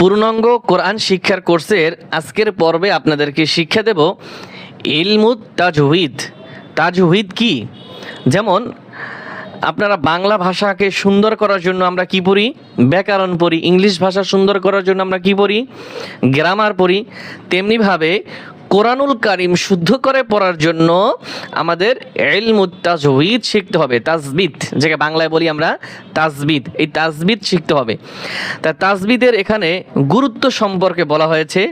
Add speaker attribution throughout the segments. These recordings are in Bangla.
Speaker 1: পূর্ণাঙ্গ কোরআন শিক্ষার কোর্সের আজকের পর্বে আপনাদেরকে শিক্ষা দেব ইলমুত তাজউইদ। তাজউইদ কি? যেমন আপনারা বাংলা ভাষাকে সুন্দর করার জন্য আমরা কি পড়ি? ব্যাকরণ পড়ি। ইংলিশ ভাষা সুন্দর করার জন্য আমরা কি পড়ি? গ্রামার পড়ি। তেমনিভাবে কোরআনুল কারিম শুদ্ধ করে পড়ার জন্য আমাদের ইলমুত তাজউইদ শিখতে হবে। তাজবিদ, যেটা বাংলায় বলি আমরা তাজবিদ, এই তাজবিদ শিখতে হবে। তা তাজবিদের এখানে গুরুত্ব সম্পর্কে বলা হয়েছে,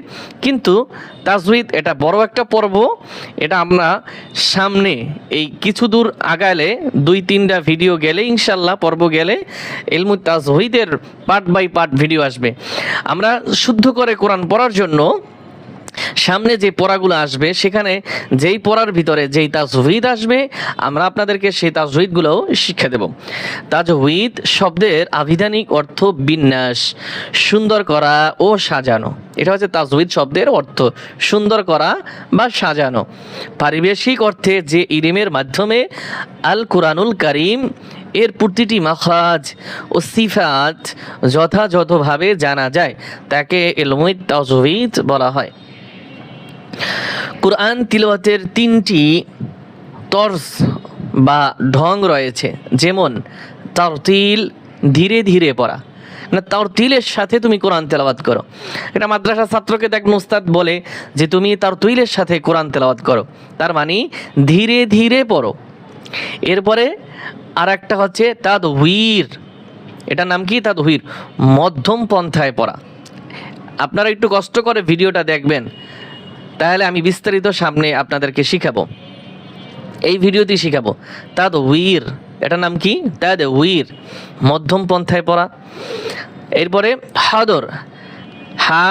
Speaker 1: কিন্তু তাজউইদ এটা বড় একটা পর্ব। এটা আমরা সামনে এই কিছু দূর আগালে 2-3টা ভিডিও গেলে ইনশাল্লাহ পর্ব গেলে ইলমুত তাজউইদের পার্ট বাই পার্ট ভিডিও আসবে। আমরা শুদ্ধ করে কোরআন পড়ার জন্য সামনে যে পড়াগুলো আসবে সেখানে যেই পড়ার ভিতরে যেই তাজউইদ আসবে আমরা আপনাদেরকে সেই তাজউইদগুলোও শিক্ষা দেব। তাজউইদ শব্দের আভিধানিক অর্থ বিন্যাস, সুন্দর করা ও সাজানো। এটা হচ্ছে তাজউইদ শব্দের অর্থ, সুন্দর করা বা সাজানো। পারিবেশিক অর্থে যে ইলমের মাধ্যমে আল কোরআনুল কারিম এর প্রতিটি মাখরাজ ও সিফাত যথাযথভাবে জানা যায় তাকে ইলমুত তাজউইদ বলা হয়। কোরআন তিলাওয়াতের 3টি তর্জ বা ঢং রয়েছে, যেমন তারতিল, ধীরে ধীরে পড়া। না, তারতিলের সাথে তুমি কোরআন তেলাওয়াত করো। এটা মাদ্রাসা ছাত্রকে দেখবেন উস্তাদ বলে যে তুমি তারতিলের সাথে কোরআন তেলাওয়াত করো, তার মানে ধীরে ধীরে পড়ো। এরপরে আর একটা হচ্ছে তাদউইর। এটার নাম কি? তাদউইর, মধ্যম পন্থায় পড়া। আপনারা একটু কষ্ট করে ভিডিওটা দেখবেন, তাহলে আমি বিস্তারিত সামনে আপনাদেরকে শিখাবো, এই ভিডিওতেই শিখাবো। তাদউইর, এটার নাম কি? তাদউইর, মধ্যম পন্থায় পড়া। এরপরে হদর, হা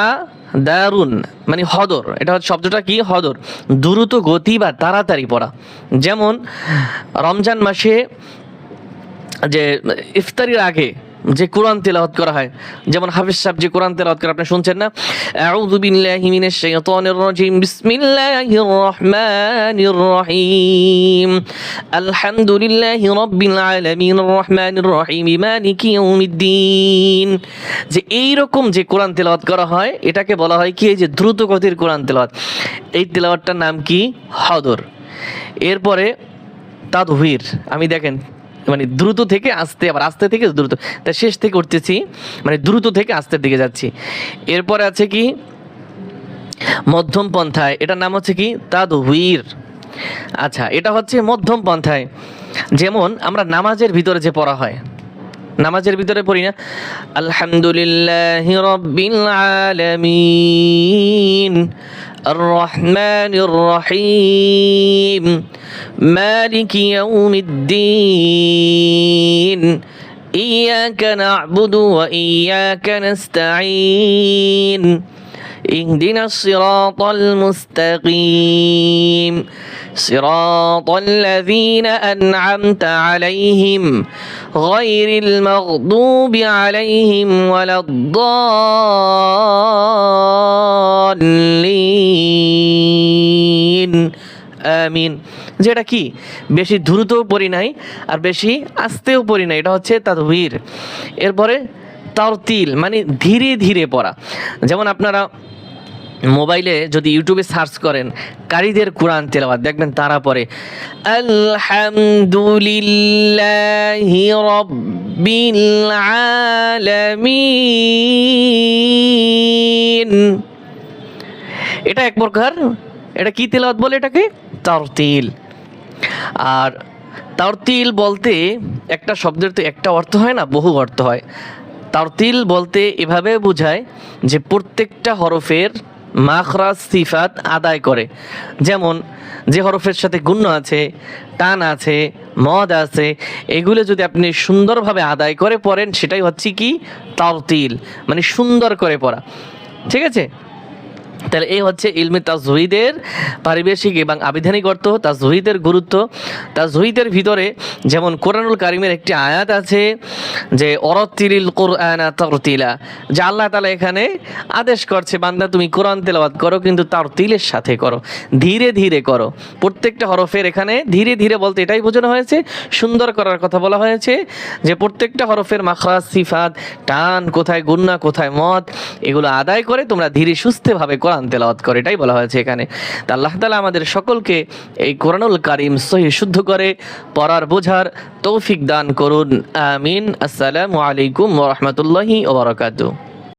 Speaker 1: দারুন মানে হদর, এটা হচ্ছে শব্দটা কি? হদর, দ্রুত গতি বা তাড়াতাড়ি পড়া। যেমন রমজান মাসে যে ইফতারির আগে যে কোরআন তেলাওয়াত করা হয়, যেমন হাফিজ সাহেব যে কোরআন তেলাওয়াত করে, আপনি শুনছেন না? আউযু বিল্লাহি মিনাশ শাইতানির রাজিম, বিসমিল্লাহির রহমানির রহিম, আলহামদুলিল্লাহি রাব্বিল আলামিন, রহমানির রহিম, মালিকি ইয়াউমিদ্দিন। যে এই রকম যে কোরআন তেলাওয়াত করা হয় এটাকে বলা হয় কি? এই যে দ্রুত গতির কোরআন তেলাওয়াত, এই তেলাওয়াতটার নাম কি? হদর। এরপরে তাদউইর, আমি দেখেন মানে দ্রুত থেকে আস্তে, আবার আস্তে থেকে দ্রুত, তা শেষ থেকে উঠতেছি, মানে দ্রুত থেকে আস্তের দিকে যাচ্ছি। এরপরে আছে কি? মধ্যম পন্থায়, এটার নাম হচ্ছে কি? তাদউইর। আচ্ছা, এটা হচ্ছে মধ্যম পন্থায়। যেমন আমরা নামাজের ভিতরে যে পড়া হয়, নামাজের ভিতরে পড়ি না আলহামদুলিল্লাহি রাব্বিল আলামিন, আর রহমানির রহিম, মালিকি ইয়াউমিদ্দিন, ইয়াকা না'বুদু ওয়া ইয়াকা নাস্তাঈন, ইহদিনাস সিরাতাল মুস্তাকিম, সিরাতাল লাযীনা আন'আমতা আলাইহিম গায়রিল মাগদুবি আলাইহিম ওয়ালাদ-দাল্লিন, আমিন। যেটা কি? বেশি দ্রুতও পড়ি নাই আর বেশি আস্তেও পড়ি নাই, এটা হচ্ছে তাদউইর। এরপরে তারতিল মানে ধীরে ধীরে পড়া। যেমন আপনারা মোবাইলে যদি ইউটিউবে সার্চ করেন কারীদের কোরআন তেলাওয়াত, দেখবেন তারা পড়ে আলহামদুলিল্লাহি রাব্বিল আলামিন। এটা এক প্রকার, এটা কি তেলাওয়াত বলে? এটাকে তারতিল। আর তারতিল বলতে একটা শব্দের তো একটা অর্থ হয় না, বহু অর্থ হয়। তারতিল বলতে এভাবে বোঝায় যে প্রত্যেকটা হরফের মাখরাজ সিফাত আদায় করে। যেমন যে হরফের সাথে গুণ্য আছে, টান আছে, মদ আছে, এগুলো যদি আপনি সুন্দরভাবে আদায় করে পড়েন সেটাই হচ্ছে কি? তারতিল, মানে সুন্দর করে পড়া। ঠিক আছে? তাহলে এই হচ্ছে ইলমে তাজউইদের পারিবেশিক এবং আবিধানিক অর্থ, তাজউইদের গুরুত্ব। তাজউইদের ভিতরে যেমন কোরআনুল কারিমের একটি আয়াত আছে যে অরতিলিল কোরআনা তারতিলা, যে আল্লাহ তাআলা এখানে আদেশ করছে বান্দা তুমি কোরআন তেলাওয়াত করো, কিন্তু তারতিলের সাথে করো, ধীরে ধীরে করো। প্রত্যেকটা হরফের এখানে ধীরে ধীরে বলতে এটাই বোঝানো হয়েছে, সুন্দর করার কথা বলা হয়েছে, যে প্রত্যেকটা হরফের মাখরাজ, সিফাত, টান কোথায়, গুন্না কোথায়, মদ, এগুলো আদায় করে তোমরা ধীরে সুস্থভাবে কোরআন তেলাওয়াত করে, এটাই বলা হয়েছে এখানে। তা আল্লাহ তাআলা আমাদের সকলকে এই কোরআনুল কারীম সহিহ শুদ্ধ করে পড়ার বোঝার তৌফিক দান করুন, আমিন। আসসালামু আলাইকুম ওয়া রাহমাতুল্লাহি ওয়া বারাকাতুহু।